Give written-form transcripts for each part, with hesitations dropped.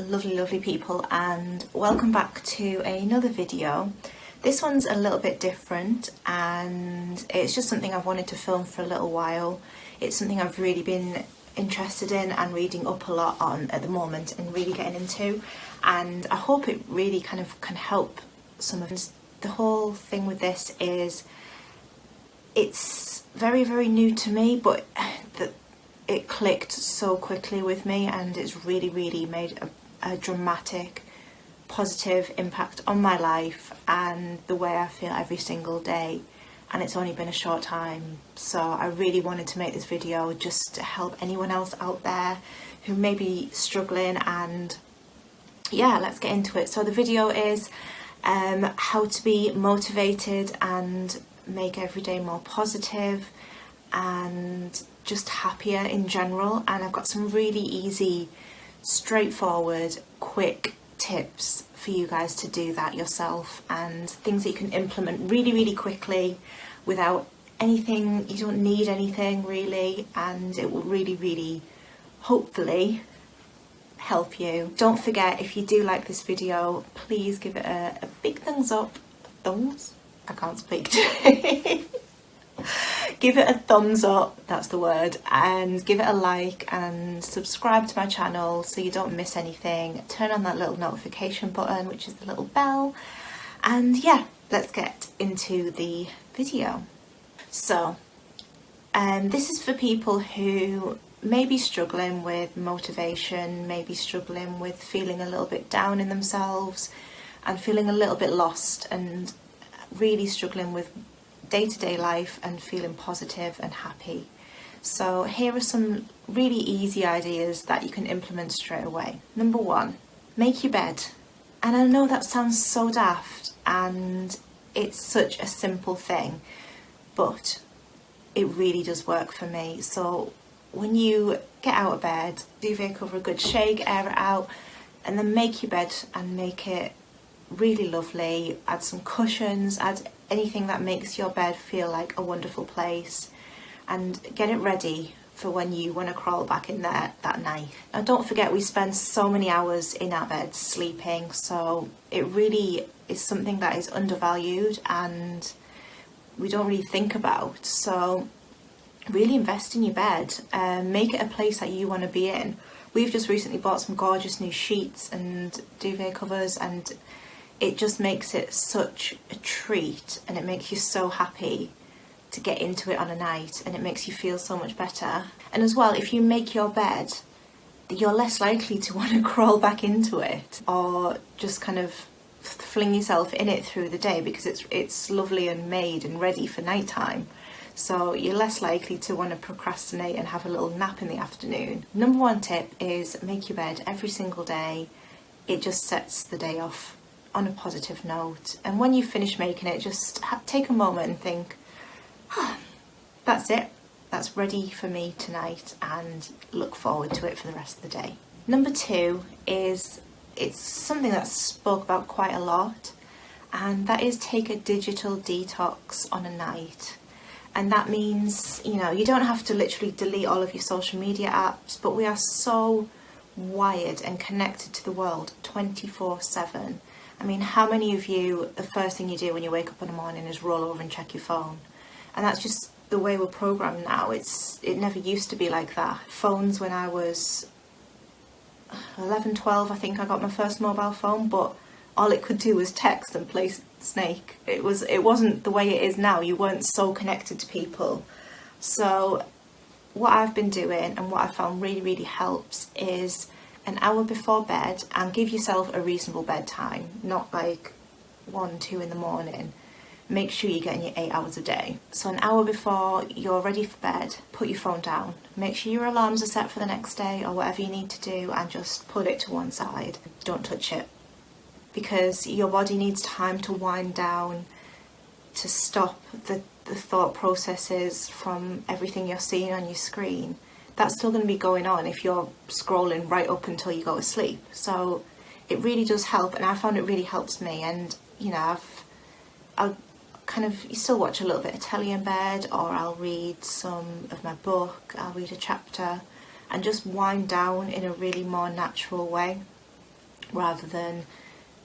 lovely people, and welcome back to another video. This one's a little bit different and it's just something I've wanted to film for a little while. It's something I've really been interested in and reading up a lot on at the moment and really getting into, and I hope it really kind of can help some of us. The whole thing with this is it's very new to me, but it clicked so quickly with me, and it's really made a dramatic positive impact on my life and the way I feel every single day. And it's only been a short time, so I really wanted to make this video just to help anyone else out there who may be struggling. And yeah, let's get into it. So the video is how to be motivated and make every day more positive and just happier in general. And I've got some really easy, straightforward, quick tips for you guys to do that yourself, and things that you can implement really quickly without anything. You don't need anything really, and it will really hopefully help you. Don't forget, if you do like this video, please give it a big thumbs up. Thumbs? I can't speak today. Give it a thumbs up, that's the word, and give it a like and subscribe to my channel so you don't miss anything. Turn on that little notification button, which is the little bell, and yeah, let's get into the video. So this is for people who may be struggling with motivation, maybe struggling with feeling a little bit down in themselves and feeling a little bit lost, and really struggling with day-to-day life and feeling positive and happy. So here are some really easy ideas that you can implement straight away. Number one, make your bed. And I know that sounds so daft and it's such a simple thing, but it really does work for me. So when you get out of bed, duvet cover a good shake, air it out, and then make your bed and make it really lovely. Add some cushions, add anything that makes your bed feel like a wonderful place, and get it ready for when you want to crawl back in there that night. Now don't forget, we spend so many hours in our beds sleeping, so it really is something that is undervalued and we don't really think about. So really invest in your bed, make it a place that you want to be in. We've just recently bought some gorgeous new sheets and duvet covers, and it just makes it such a treat, and it makes you so happy to get into it on a night, and it makes you feel so much better. And as well, if you make your bed, you're less likely to want to crawl back into it or just kind of fling yourself in it through the day, because it's lovely and made and ready for nighttime. So you're less likely to want to procrastinate and have a little nap in the afternoon. Number one tip is make your bed every single day. It just sets the day off on a positive note, and when you finish making it, just take a moment and think, that's it, that's ready for me tonight, and look forward to it for the rest of the day. Number two is, it's something that's spoke about quite a lot, and that is take a digital detox on a night. And that means, you know, you don't have to literally delete all of your social media apps, but we are so wired and connected to the world 24/7. I mean, how many of you, the first thing you do when you wake up in the morning is roll over and check your phone? And that's just the way we're programmed now. It never used to be like that. Phones, when I was 11, 12, I think I got my first mobile phone, but all it could do was text and play Snake. It wasn't the way it is now. You weren't so connected to people. So what I've been doing and what I found really helps is an hour before bed, and give yourself a reasonable bedtime, not like 1, 2 in the morning. Make sure you're getting your 8 hours a day. So an hour before you're ready for bed, put your phone down. Make sure your alarms are set for the next day or whatever you need to do, and just put it to one side. Don't touch it, because your body needs time to wind down, to stop the thought processes from everything you're seeing on your screen. That's still going to be going on if you're scrolling right up until you go to sleep. So it really does help, and I found it really helps me. And you know, I'll kind of still watch a little bit of telly in bed, or I'll read some of my book, I'll read a chapter, and just wind down in a really more natural way. rather than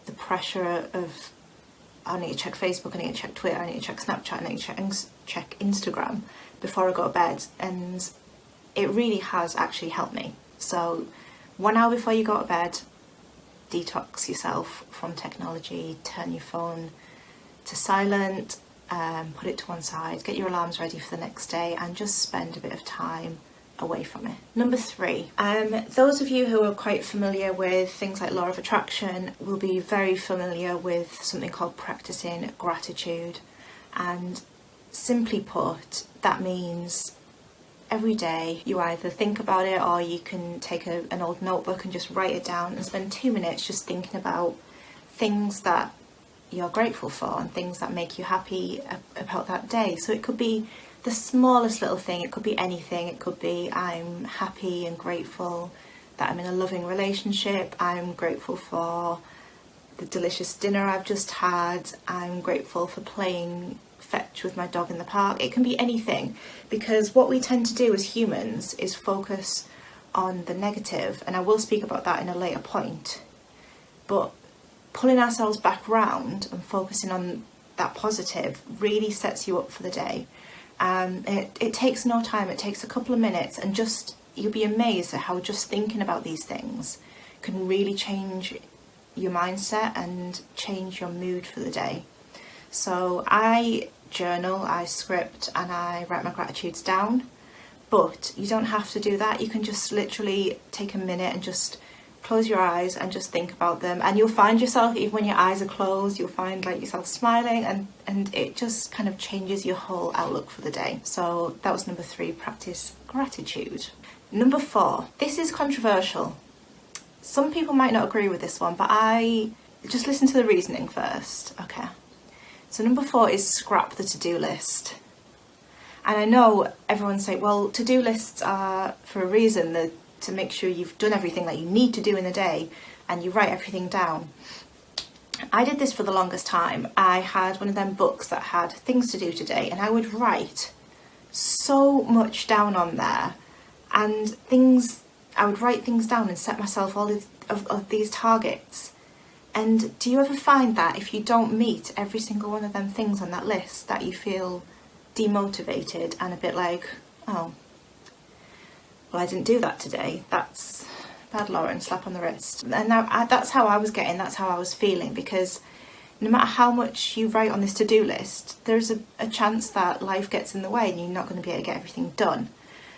the pressure of, I need to check Facebook, I need to check Twitter, I need to check Snapchat, I need to check Instagram before I go to bed. And it really has actually helped me. So 1 hour before you go to bed, detox yourself from technology, turn your phone to silent, put it to one side, get your alarms ready for the next day, and just spend a bit of time away from it. Number 3, those of you who are quite familiar with things like law of attraction will be very familiar with something called practicing gratitude. And simply put, that means every day you either think about it, or you can take an old notebook and just write it down and spend 2 minutes just thinking about things that you're grateful for and things that make you happy about that day. So it could be the smallest little thing, it could be anything. It could be, I'm happy and grateful that I'm in a loving relationship, I'm grateful for the delicious dinner I've just had, I'm grateful for playing fetch with my dog in the park. It can be anything, because what we tend to do as humans is focus on the negative, and I will speak about that in a later point. But pulling ourselves back round and focusing on that positive really sets you up for the day. It takes no time, it takes a couple of minutes, and just you'll be amazed at how just thinking about these things can really change your mindset and change your mood for the day. So I journal, I script, and I write my gratitudes down, but you don't have to do that. You can just literally take a minute and just close your eyes and just think about them, and you'll find yourself, even when your eyes are closed, you'll find like yourself smiling, and it just kind of changes your whole outlook for the day. So that was number 3, practice gratitude. Number 4, this is controversial. Some people might not agree with this one, but I just listen to the reasoning first. Okay, so number 4 is scrap the to-do list. And I know everyone's saying, well, to-do lists are for a reason, to make sure you've done everything that you need to do in a day, and you write everything down. I did this for the longest time. I had one of them books that had things to do today, and I would write so much down on there, and I would write things down and set myself all of these targets. And do you ever find that if you don't meet every single one of them things on that list, that you feel demotivated and a bit like, oh, well, I didn't do that today, that's bad, Lauren, slap on the wrist. And that's how I was getting, that's how I was feeling, because no matter how much you write on this to-do list, there's a chance that life gets in the way and you're not going to be able to get everything done.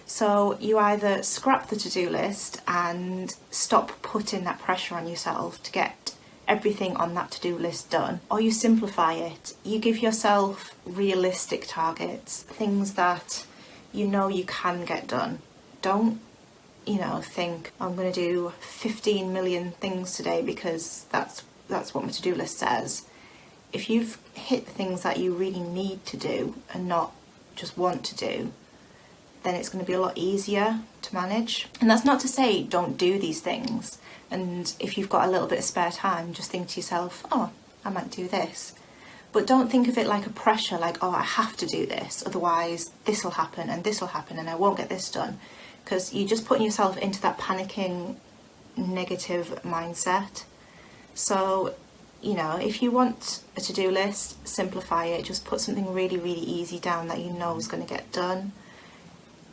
So you either scrap the to-do list and stop putting that pressure on yourself to get everything on that to-do list done, or you simplify it. You give yourself realistic targets, things that you know you can get done. Don't, think I'm going to do 15 million things today because that's what my to-do list says. If you've hit the things that you really need to do and not just want to do, then it's going to be a lot easier to manage. And that's not to say don't do these things. And if you've got a little bit of spare time, just think to yourself, oh, I might do this. But don't think of it like a pressure, like, oh, I have to do this, otherwise this will happen and I won't get this done. Because you're just putting yourself into that panicking, negative mindset. So, if you want a to-do list, simplify it. Just put something really, really easy down that you know is going to get done.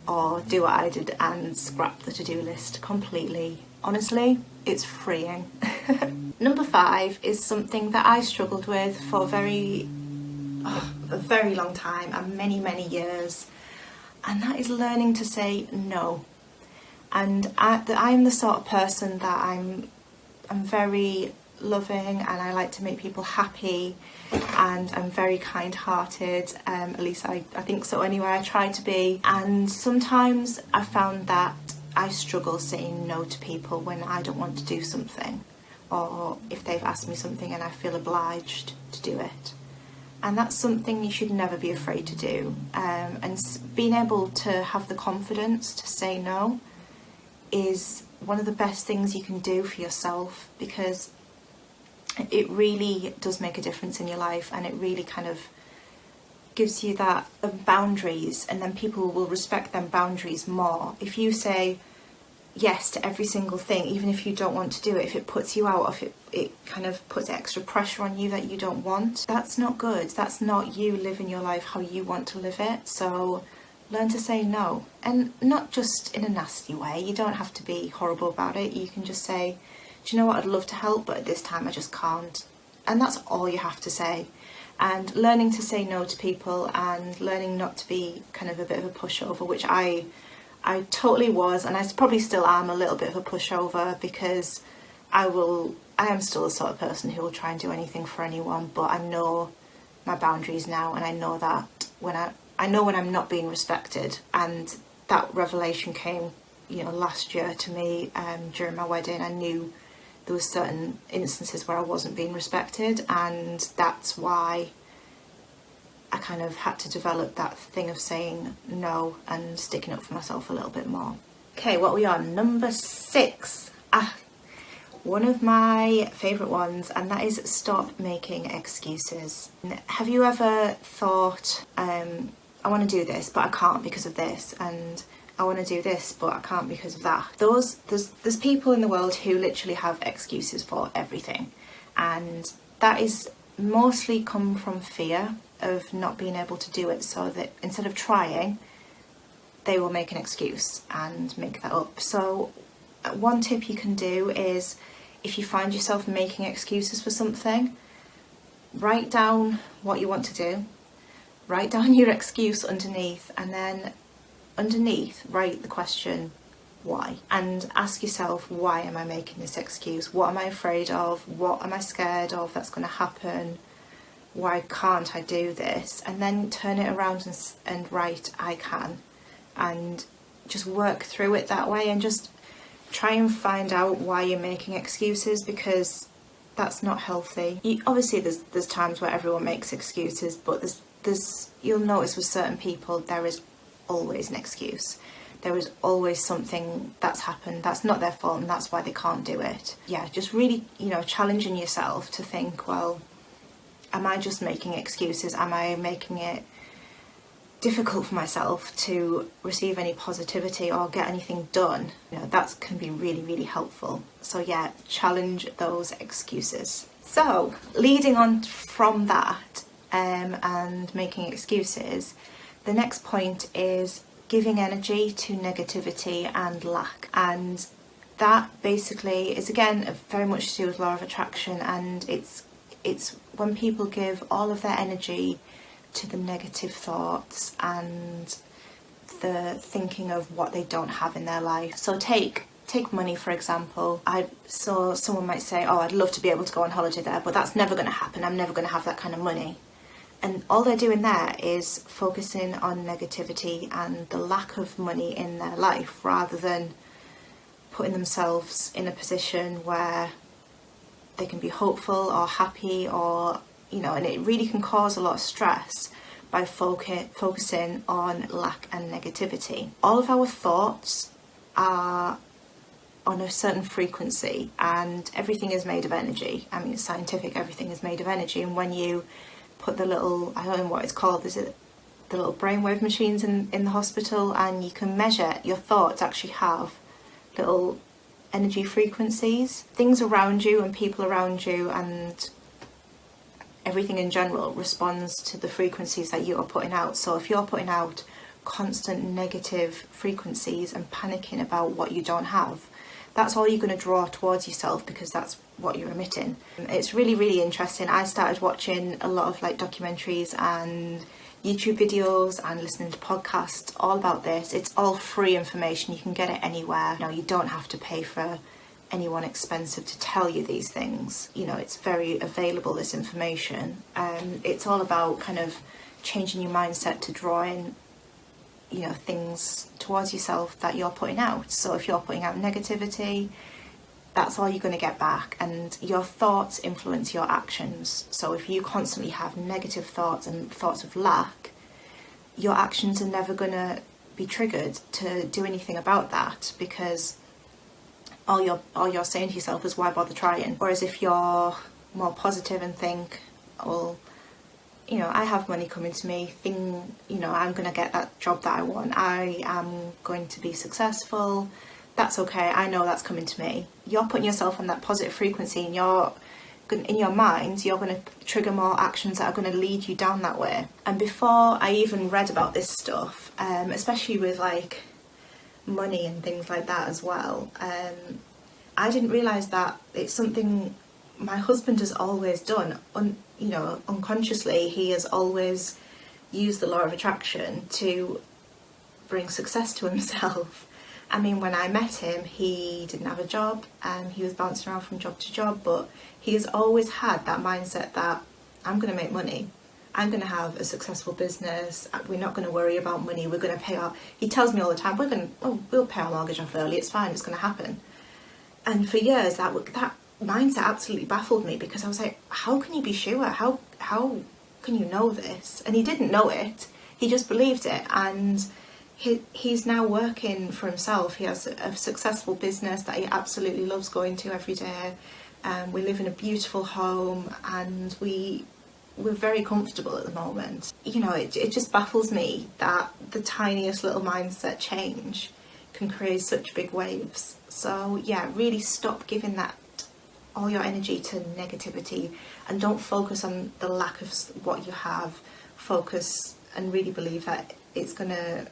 Or do what I did and scrap the to-do list completely. Honestly, it's freeing. Number 5 is something that I struggled with for a very long time and many, many years. And that is learning to say no. And I'm the sort of person that I'm very loving, and I like to make people happy, and I'm very kind-hearted, at least I think so anyway. I try to be, and sometimes I found that I struggle saying no to people when I don't want to do something, or if they've asked me something and I feel obliged to do it. And that's something you should never be afraid to do. And being able to have the confidence to say no is one of the best things you can do for yourself, because it really does make a difference in your life, and it really kind of gives you that boundaries, and then people will respect them boundaries more. If you say, yes to every single thing, even if you don't want to do it, if it puts you out, if it kind of puts extra pressure on you that you don't want, that's not good. That's not you living your life how you want to live it. So learn to say no, and not just in a nasty way. You don't have to be horrible about it. You can just say, do you know what, I'd love to help, but at this time I just can't. And that's all you have to say. And learning to say no to people and learning not to be kind of a bit of a pushover, which I totally was, and I probably still am a little bit of a pushover, because I am still the sort of person who will try and do anything for anyone, but I know my boundaries now, and I know that I know when I'm not being respected. And that revelation came, last year to me during my wedding. I knew there was certain instances where I wasn't being respected, and that's why I kind of had to develop that thing of saying no and sticking up for myself a little bit more. Okay, what are we on? Number 6. One of my favourite ones, and that is stop making excuses. Have you ever thought, I want to do this, but I can't because of this, and I want to do this, but I can't because of that. There's people in the world who literally have excuses for everything, and that is mostly come from fear of not being able to do it, so that instead of trying, they will make an excuse and make that up. So one tip you can do is, if you find yourself making excuses for something, write down what you want to do, write down your excuse underneath, and then underneath write the question why, and ask yourself, why am I making this excuse? What am I afraid of? What am I scared of that's going to happen? Why can't I do this? And then turn it around and write I can, and just work through it that way, and just try and find out why you're making excuses, because that's not healthy. Obviously there's times where everyone makes excuses, but there's you'll notice with certain people there is always an excuse. There is always something that's happened that's not their fault, and that's why they can't do it. Yeah, just really, challenging yourself to think, well, am I just making excuses? Am I making it difficult for myself to receive any positivity or get anything done? That can be really, really helpful. So yeah, challenge those excuses. So leading on from that and making excuses, the next point is giving energy to negativity and lack. And that basically is, again, very much to do with law of attraction, and it's when people give all of their energy to the negative thoughts and the thinking of what they don't have in their life. So take money, for example. So someone might say, oh, I'd love to be able to go on holiday there, but that's never going to happen. I'm never going to have that kind of money. And all they're doing there is focusing on negativity and the lack of money in their life, rather than putting themselves in a position where they can be hopeful or happy, or and it really can cause a lot of stress by focusing on lack and negativity. All of our thoughts are on a certain frequency, and everything is made of energy. I mean, it's scientific, everything is made of energy. And when you put the little, I don't know what it's called, is it the little brainwave machines in the hospital, and you can measure your thoughts actually have little energy frequencies. Things around you and people around you and everything in general responds to the frequencies that you are putting out. So if you're putting out constant negative frequencies and panicking about what you don't have, that's all you're going to draw towards yourself, because that's what you're emitting. It's really, really interesting. I started watching a lot of documentaries and YouTube videos and listening to podcasts all about this. It's all free information. You can get it anywhere. You don't have to pay for anyone expensive to tell you these things. It's very available, this information. It's all about kind of changing your mindset to draw in things towards yourself that you're putting out. So if you're putting out negativity, that's all you're going to get back, and your thoughts influence your actions. So if you constantly have negative thoughts and thoughts of lack, your actions are never going to be triggered to do anything about that, because all you're saying to yourself is, why bother trying? Whereas if you're more positive and think, well, I have money coming to me, I'm going to get that job that I want, I am going to be successful, that's okay, I know that's coming to me. You're putting yourself on that positive frequency, and in your mind, you're going to trigger more actions that are going to lead you down that way. And before I even read about this stuff, especially with like money and things like that as well, I didn't realise that it's something my husband has always done. Unconsciously, he has always used the law of attraction to bring success to himself. I mean, when I met him, he didn't have a job, he was bouncing around from job to job, but he has always had that mindset that I'm going to make money. I'm going to have a successful business. We're not going to worry about money. We're going to pay our... He tells me all the time, we'll pay our mortgage off early. It's fine. It's going to happen. And for years, that mindset absolutely baffled me, because I was like, how can you be sure? How can you know this? And he didn't know it. He just believed it. And he's now working for himself. He has a successful business that he absolutely loves going to every day. We live in a beautiful home, and we're very comfortable at the moment. It just baffles me that the tiniest little mindset change can create such big waves. So yeah, really stop giving that all your energy to negativity, and don't focus on the lack of what you have. Focus and really believe that it's going to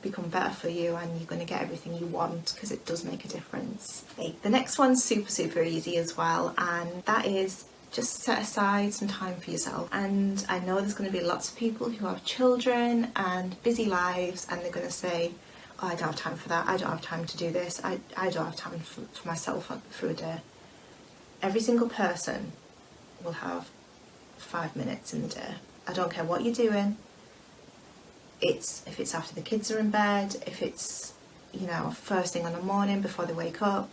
become better for you, and you're going to get everything you want, because it does make a difference. Okay, the next one's super easy as well, and that is just set aside some time for yourself. And I know there's going to be lots of people who have children and busy lives, and they're going to say, oh, I don't have time for that, I don't have time to do this, I don't have time for myself through a day. Every single person will have 5 minutes in the day. I don't care what you're doing. If it's after the kids are in bed, if it's, first thing on the morning before they wake up,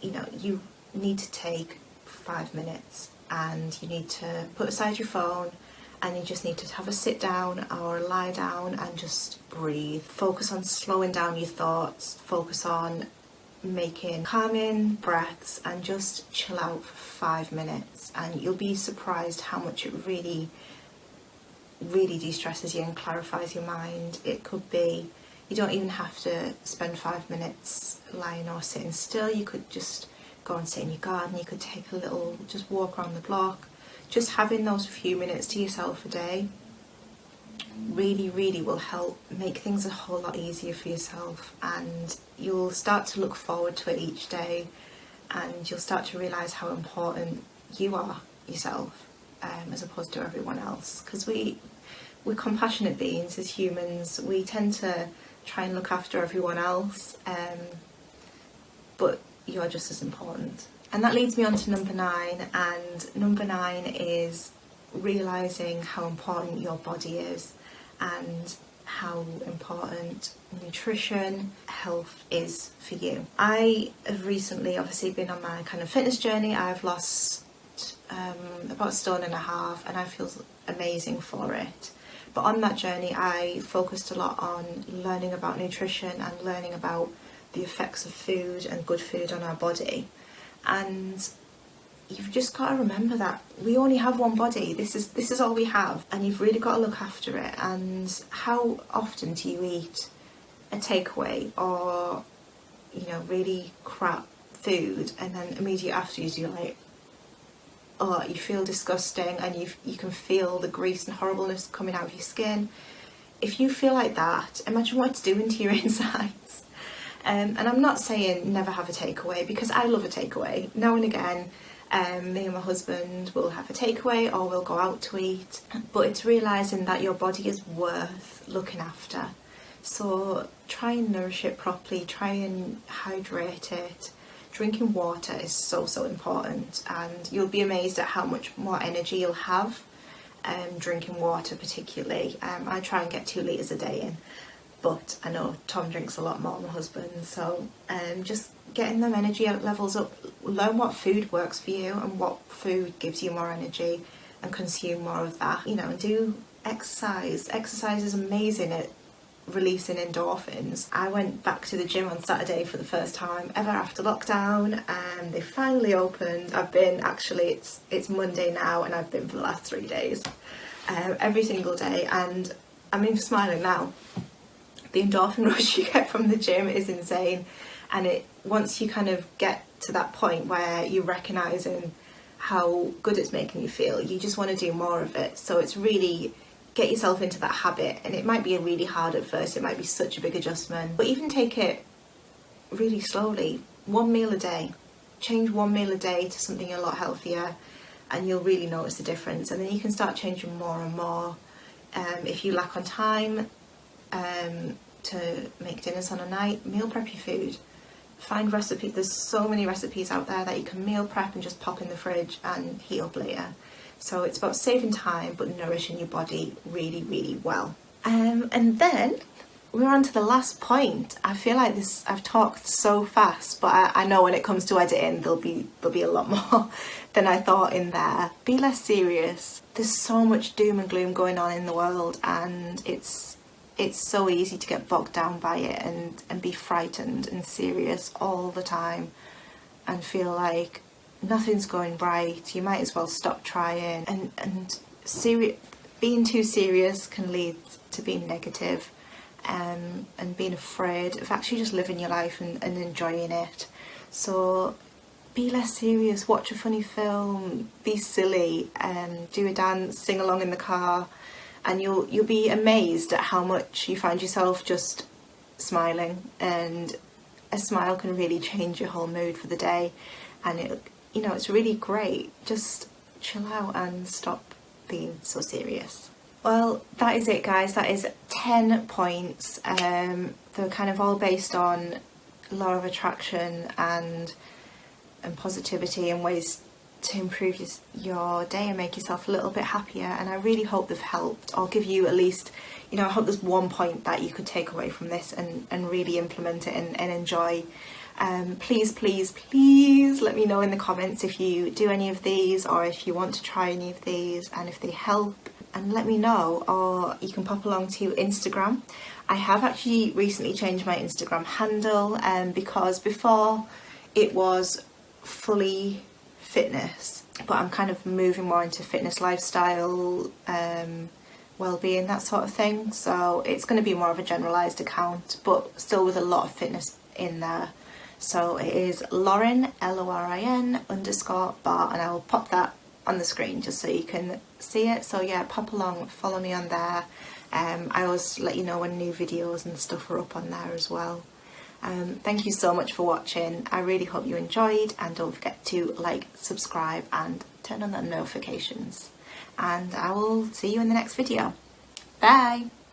you need to take 5 minutes, and you need to put aside your phone, and you just need to have a sit down or lie down and just breathe. Focus on slowing down your thoughts, focus on making calming breaths, and just chill out for 5 minutes, and you'll be surprised how much it really de-stresses you and clarifies your mind. It could be, you don't even have to spend 5 minutes lying or sitting still. You could just go and sit in your garden, you could take a little, just walk around the block. Just having those few minutes to yourself a day really will help make things a whole lot easier for yourself, and you'll start to look forward to it each day, and you'll start to realise how important you are yourself, as opposed to everyone else. Because we're compassionate beings as humans. We tend to try and look after everyone else, but you're just as important. And that leads me on to number 9, and number 9 is realising how important your body is, and how important nutrition, health is for you. I have recently obviously been on my kind of fitness journey. I've lost about 1.5 stone, and I feel amazing for it. But on that journey, I focused a lot on learning about nutrition and learning about the effects of food and good food on our body. And you've just got to remember that we only have one body. This is all we have, and you've really got to look after it. And how often do you eat a takeaway or really crap food, and then immediately afterwards you're like, oh, you feel disgusting, and you can feel the grease and horribleness coming out of your skin? If you feel like that, imagine what it's doing to your insides. And I'm not saying never have a takeaway, because I love a takeaway. Now and again, me and my husband will have a takeaway, or we'll go out to eat. But it's realising that your body is worth looking after. So try and nourish it properly, try and hydrate it. Drinking water is so important, and you'll be amazed at how much more energy you'll have drinking water particularly. I try and get 2 litres a day in, but I know Tom drinks a lot more, my husband, so just getting them energy levels up. Learn what food works for you and what food gives you more energy, and consume more of that. And do exercise. Exercise is amazing at releasing endorphins. I went back to the gym on Saturday for the first time ever after lockdown, and they finally opened. I've been, actually it's Monday now, and I've been for the last 3 days, every single day, and I'm even smiling now. The endorphin rush you get from the gym is insane. And once you kind of get to that point where you're recognising how good it's making you feel, you just want to do more of it. So it's really get yourself into that habit, and it might be really hard at first, it might be such a big adjustment, but even take it really slowly. 1 meal a day, change 1 meal a day to something a lot healthier, and you'll really notice the difference. And then you can start changing more and more. If you lack on time to make dinners on a night, meal prep your food. Find recipes. There's so many recipes out there that you can meal prep and just pop in the fridge and heat up later. So it's about saving time but nourishing your body really, really well. And then we're on to the last point. I feel like I've talked so fast, but I know when it comes to editing there'll be a lot more than I thought in there. Be less serious. There's so much doom and gloom going on in the world, and it's so easy to get bogged down by it and be frightened and serious all the time and feel like nothing's going right. You might as well stop trying. And being too serious can lead to being negative, and being afraid of actually just living your life and enjoying it. So be less serious, watch a funny film, be silly, do a dance, sing along in the car, and you'll be amazed at how much you find yourself just smiling. And a smile can really change your whole mood for the day, and it's really great. Just chill out and stop being so serious. Well, that is it, guys. That is 10 points. They're kind of all based on law of attraction and positivity and ways to improve your day and make yourself a little bit happier. And I really hope they've helped, or give you at least, I hope there's one point that you could take away from this and really implement it and enjoy. Please, please, please let me know in the comments if you do any of these, or if you want to try any of these, and if they help. And let me know, or you can pop along to Instagram. I have actually recently changed my Instagram handle, because before it was fully fitness, but I'm kind of moving more into fitness, lifestyle, well-being, that sort of thing. So it's going to be more of a generalised account, but still with a lot of fitness in there. So it is Lauren, Lorin _bar, and I will pop that on the screen just so you can see it. So yeah, pop along, follow me on there. I always let you know when new videos and stuff are up on there as well. Thank you so much for watching. I really hope you enjoyed, and don't forget to like, subscribe and turn on the notifications, and I will see you in the next video. Bye.